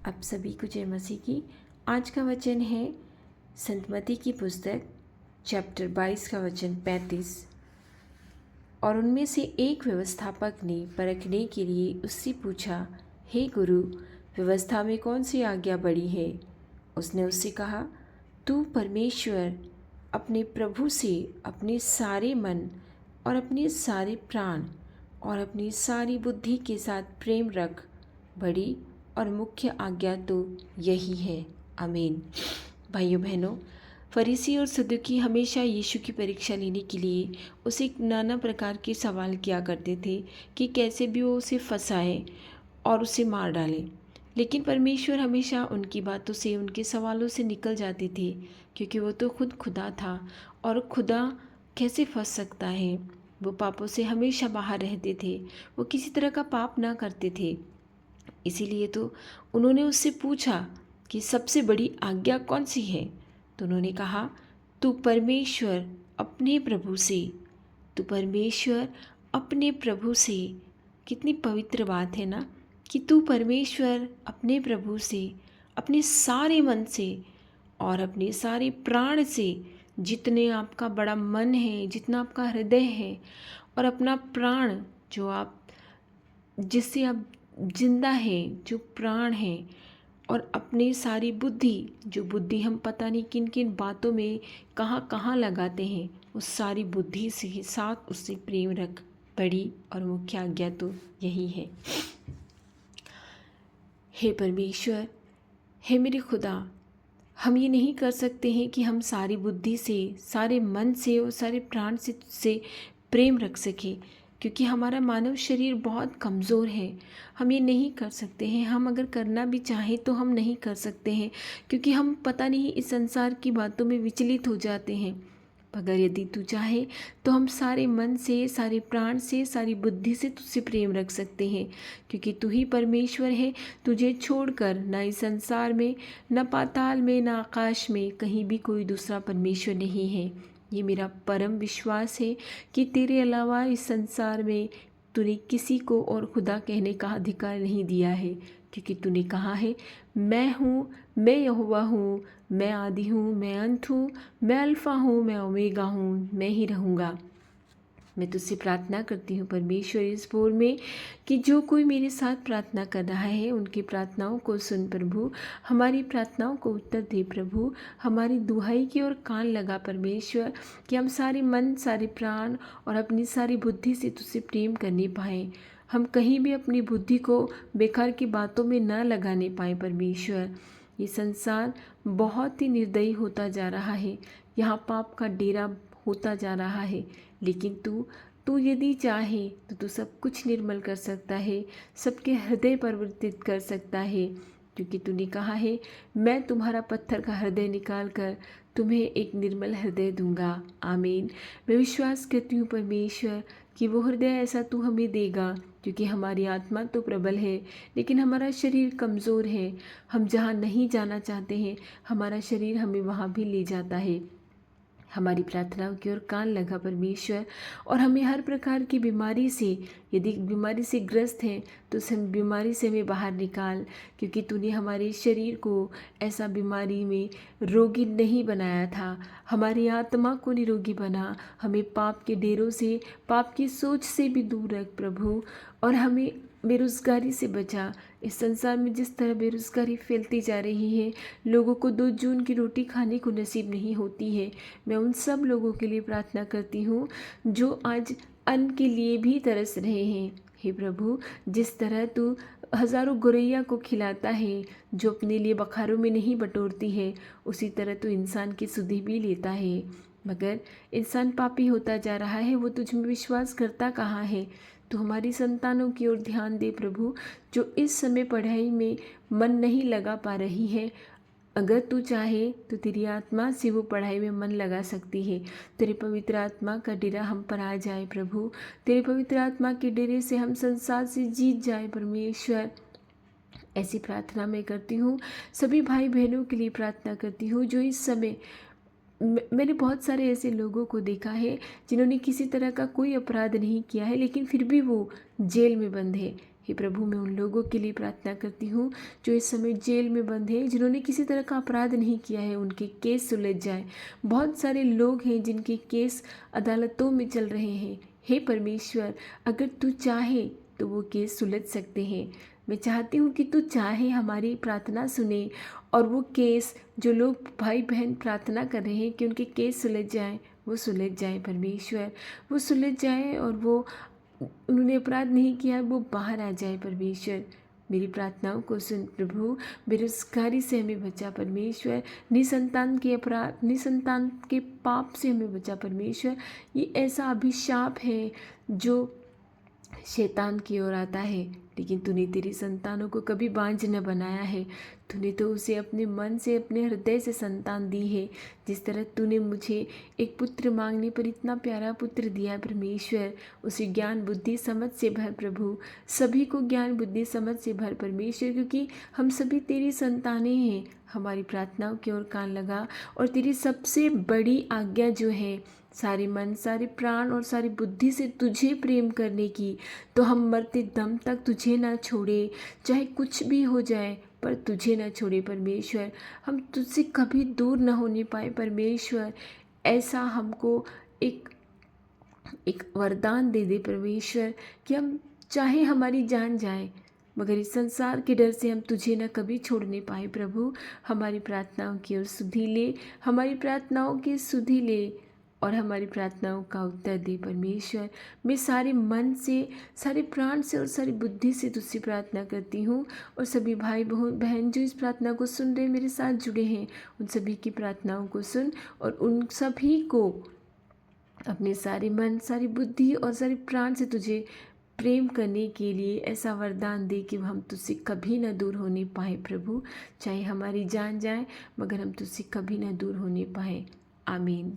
आप सभी को जय मसीह की। आज का वचन है संत मत्ती की पुस्तक चैप्टर 22 का वचन 35। और उनमें से एक व्यवस्थापक ने परखने के लिए उससे पूछा, हे गुरु, व्यवस्था में कौन सी आज्ञा बड़ी है? उसने उससे कहा, तू परमेश्वर अपने प्रभु से अपने सारे मन और अपने सारे प्राण और अपनी सारी बुद्धि के साथ प्रेम रख। बड़ी और मुख्य आज्ञा तो यही है। आमीन। भाइयों बहनों, फरीसी और सदुकी हमेशा यीशु की परीक्षा लेने के लिए उसे नाना प्रकार के सवाल किया करते थे कि कैसे भी वो उसे फंसाए और उसे मार डाले। लेकिन परमेश्वर हमेशा उनकी बातों से, उनके सवालों से निकल जाते थे, क्योंकि वो तो खुद खुदा था और खुदा कैसे फंस सकता है। वो पापों से हमेशा बाहर रहते थे, वो किसी तरह का पाप ना करते थे। इसीलिए तो उन्होंने उससे पूछा कि सबसे बड़ी आज्ञा कौन सी है? तो उन्होंने कहा, तू परमेश्वर अपने प्रभु से, तू परमेश्वर अपने प्रभु से। कितनी पवित्र बात है ना, कि तू परमेश्वर अपने प्रभु से अपने सारे मन से और अपने सारे प्राण से, जितने आपका बड़ा मन है, जितना आपका हृदय है, और अपना प्राण जो आप जिससे आप जिंदा है, जो प्राण है, और अपनी सारी बुद्धि, जो बुद्धि हम पता नहीं किन किन बातों में कहाँ कहाँ लगाते हैं, उस सारी बुद्धि से साथ उससे प्रेम रख। बड़ी और मुख्य आज्ञा तो यही है। हे परमेश्वर, हे मेरे खुदा, हम ये नहीं कर सकते हैं कि हम सारी बुद्धि से, सारे मन से और सारे प्राण से तुझसे प्रेम रख सकें, क्योंकि हमारा मानव शरीर बहुत कमज़ोर है। हम ये नहीं कर सकते हैं। हम अगर करना भी चाहें तो हम नहीं कर सकते हैं, क्योंकि हम पता नहीं इस संसार की बातों में विचलित हो जाते हैं। मगर यदि तू चाहे तो हम सारे मन से, सारे प्राण से, सारी बुद्धि से तुझसे प्रेम रख सकते हैं, क्योंकि तू ही परमेश्वर है। तुझे छोड़कर ना इस संसार में, न पाताल में, न आकाश में कहीं भी कोई दूसरा परमेश्वर नहीं है। ये मेरा परम विश्वास है कि तेरे अलावा इस संसार में तूने किसी को और खुदा कहने का अधिकार नहीं दिया है, क्योंकि तूने कहा है, मैं हूँ, मैं यहोवा हूँ, मैं आदि हूँ, मैं अंत हूँ, मैं अल्फ़ा हूँ, मैं ओमेगा हूँ, मैं ही रहूँगा। मैं तुझसे प्रार्थना करती हूँ परमेश्वर इस भोर में, कि जो कोई मेरे साथ प्रार्थना कर रहा है उनकी प्रार्थनाओं को सुन प्रभु, हमारी प्रार्थनाओं को उत्तर दे प्रभु, हमारी दुहाई की ओर कान लगा परमेश्वर, कि हम सारे मन, सारे प्राण और अपनी सारी बुद्धि से तुझसे प्रेम करने पाएँ। हम कहीं भी अपनी बुद्धि को बेकार की बातों में न लगाने पाए परमेश्वर। ये संसार बहुत ही निर्दयी होता जा रहा है, यहाँ पाप का डेरा होता जा रहा है, लेकिन तू यदि चाहे तो तू सब कुछ निर्मल कर सकता है, सबके हृदय परिवर्तित कर सकता है, क्योंकि तूने कहा है, मैं तुम्हारा पत्थर का हृदय निकाल कर तुम्हें एक निर्मल हृदय दूंगा। आमीन। मैं विश्वास करती हूँ परमेश्वर कि वो हृदय ऐसा तू हमें देगा, क्योंकि हमारी आत्मा तो प्रबल है, लेकिन हमारा शरीर कमज़ोर है। हम जहाँ नहीं जाना चाहते हैं, हमारा शरीर हमें वहाँ भी ले जाता है। हमारी प्रार्थनाओं की ओर कान लगा परमेश्वर, और हमें हर प्रकार की बीमारी से, यदि बीमारी से ग्रस्त हैं तो उस बीमारी से हमें बाहर निकाल, क्योंकि तूने हमारे शरीर को ऐसा बीमारी में रोगी नहीं बनाया था। हमारी आत्मा को निरोगी बना, हमें पाप के डेरों से, पाप की सोच से भी दूर रख प्रभु, और हमें बेरोज़गारी से बचा। इस संसार में जिस तरह बेरोज़गारी फैलती जा रही है, लोगों को 2 जून की रोटी खाने को नसीब नहीं होती है। मैं उन सब लोगों के लिए प्रार्थना करती हूँ जो आज अन्न के लिए भी तरस रहे हैं। हे प्रभु, जिस तरह तू हज़ारों गौरैया को खिलाता है जो अपने लिए बखारों में नहीं बटोरती है, उसी तरह तू इंसान की सुधि भी लेता है। मगर इंसान पापी होता जा रहा है, वो तुझ में विश्वास करता कहाँ है। तो हमारी संतानों की ओर ध्यान दे प्रभु, जो इस समय पढ़ाई में मन नहीं लगा पा रही है। अगर तू चाहे तो तेरी आत्मा से वो पढ़ाई में मन लगा सकती है। तेरे पवित्र आत्मा का डेरा हम पर आ जाए प्रभु, तेरे पवित्र आत्मा के डेरे से हम संसार से जीत जाए परमेश्वर। ऐसी प्रार्थना मैं करती हूँ। सभी भाई बहनों के लिए प्रार्थना करती हूँ जो इस समय, मैंने बहुत सारे ऐसे लोगों को देखा है जिन्होंने किसी तरह का कोई अपराध नहीं किया है, लेकिन फिर भी वो जेल में बंद है। हे प्रभु, मैं उन लोगों के लिए प्रार्थना करती हूँ जो इस समय जेल में बंद हैं, जिन्होंने किसी तरह का अपराध नहीं किया है, उनके केस सुलझ जाए। बहुत सारे लोग हैं जिनके केस अदालतों में चल रहे हैं। हे परमेश्वर, अगर तू चाहे तो वो केस सुलझ सकते हैं। मैं चाहती हूँ कि तू चाहे हमारी प्रार्थना सुने और वो केस, जो लोग भाई बहन प्रार्थना कर रहे हैं कि उनके केस सुलझ जाए, वो सुलझ जाए परमेश्वर, वो सुलझ जाए और वो, उन्होंने अपराध नहीं किया, वो बाहर आ जाए परमेश्वर। मेरी प्रार्थनाओं को सुन प्रभु। बेरोजगारी से हमें बचा परमेश्वर, निसंतान के अपराध, निसंतान के पाप से हमें बचा परमेश्वर। ये ऐसा अभिशाप है जो शैतान की ओर आता है, लेकिन तूने तेरी संतानों को कभी बांझ न बनाया है। तूने तो उसे अपने मन से, अपने हृदय से संतान दी है। जिस तरह तूने मुझे एक पुत्र मांगने पर इतना प्यारा पुत्र दिया परमेश्वर, उसे ज्ञान बुद्धि समझ से भर प्रभु, सभी को ज्ञान बुद्धि समझ से भर परमेश्वर, क्योंकि हम सभी तेरी संतानें हैं। हमारी प्रार्थनाओं की ओर कान लगा और तेरी सबसे बड़ी आज्ञा जो है, सारे मन, सारे प्राण और सारी बुद्धि से तुझे प्रेम करने की, तो हम मरते दम तक तुझे ना छोड़े, चाहे कुछ भी हो जाए पर तुझे ना छोड़े परमेश्वर। हम तुझसे कभी दूर ना होने पाए परमेश्वर। ऐसा हमको एक एक वरदान दे दे परमेश्वर कि हम चाहे हमारी जान जाए, मगर इस संसार के डर से हम तुझे न कभी छोड़ने पाए प्रभु। हमारी प्रार्थनाओं की ओर सुधि ले, हमारी प्रार्थनाओं की सुधि ले और हमारी प्रार्थनाओं का उत्तर दे परमेश्वर। मैं सारे मन से, सारे प्राण से और सारी बुद्धि से तुझसे प्रार्थना करती हूँ। और सभी भाई बहन जो इस प्रार्थना को सुन रहे, मेरे साथ जुड़े हैं, उन सभी की प्रार्थनाओं को सुन और उन सभी को अपने सारे मन, सारी बुद्धि और सारे प्राण से तुझे प्रेम करने के लिए ऐसा वरदान दे कि हम तुझसे कभी ना दूर होने पाए प्रभु। चाहे हमारी जान जाए, मगर हम तुझसे कभी ना दूर होने पाए। आमीन।